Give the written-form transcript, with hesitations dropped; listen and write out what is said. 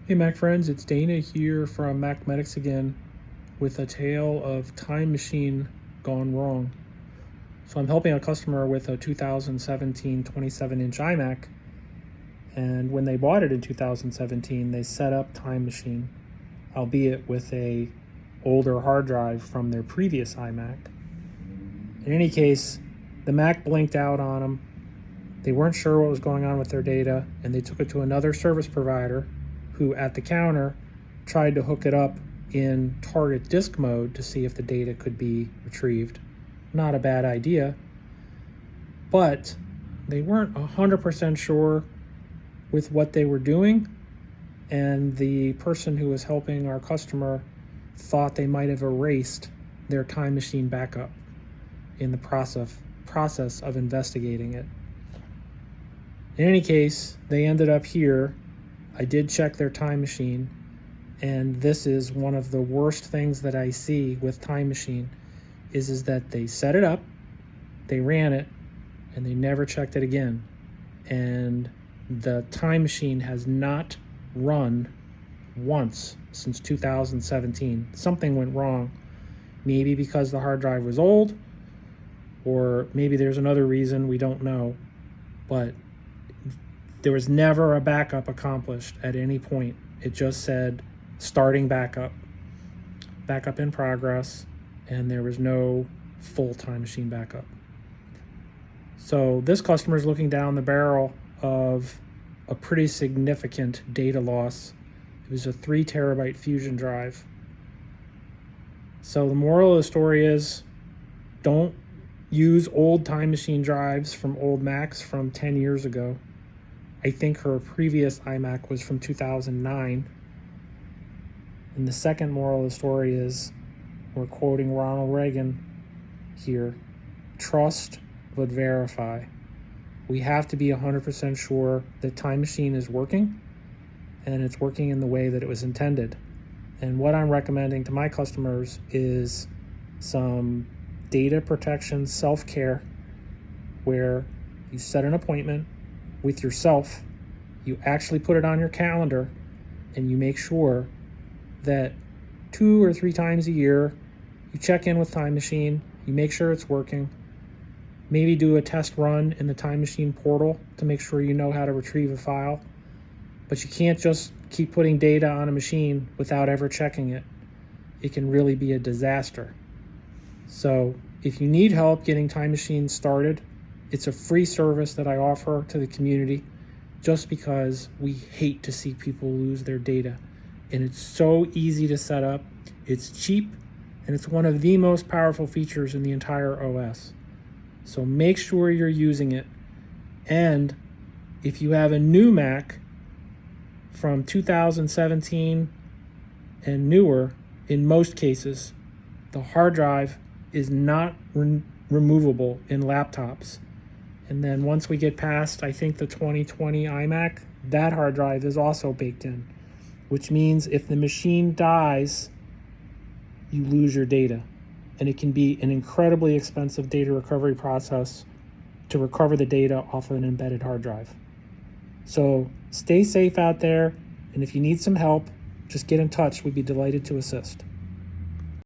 Hey Mac friends, it's Dana here from Mac Medics again with a tale of time machine gone wrong. So I'm helping a customer with a 2017 27-inch iMac, and when they bought it in 2017, they set up time machine, albeit with a older hard drive from their previous iMac. In any case, the Mac blinked out on them. They weren't sure what was going on with their data, and they took it to another service provider who at the counter tried to hook it up in target disk mode to see if the data could be retrieved. Not a bad idea, but they weren't 100% sure with what they were doing, and the person who was helping our customer thought they might have erased their time machine backup in the process of investigating it. In any case, they ended up here. I did check their time machine, and this is one of the worst things that I see with time machine is that they set it up, they ran it, and they never checked it again. And the time machine has not run once since 2017. Something went wrong, maybe because the hard drive was old, or maybe there's another reason, we don't know, but there was never a backup accomplished at any point. It just said starting backup in progress, and there was no full time machine backup. So this customer is looking down the barrel of a pretty significant data loss. It was a 3 terabyte Fusion drive. So the moral of the story is, don't use old time machine drives from old Macs from 10 years ago. I think her previous iMac was from 2009. And the second moral of the story is, we're quoting Ronald Reagan here, trust but verify. We have to be 100% sure that time machine is working and it's working in the way that it was intended. And what I'm recommending to my customers is some data protection self-care, where you set an appointment with yourself, you actually put it on your calendar, and you make sure that 2 or 3 times a year you check in with time machine, you make sure it's working, maybe do a test run in the time machine portal to make sure you know how to retrieve a file. But you can't just keep putting data on a machine without ever checking it. It can really be a disaster. So if you need help getting time machine started, it's a free service that I offer to the community just because we hate to see people lose their data. And it's so easy to set up, it's cheap, and it's one of the most powerful features in the entire OS. So make sure you're using it. And if you have a new Mac from 2017 and newer, in most cases, the hard drive is not removable in laptops. And then once we get past, I think, the 2020 iMac, that hard drive is also baked in, which means if the machine dies, you lose your data. And it can be an incredibly expensive data recovery process to recover the data off of an embedded hard drive. So stay safe out there, and if you need some help, just get in touch. We'd be delighted to assist.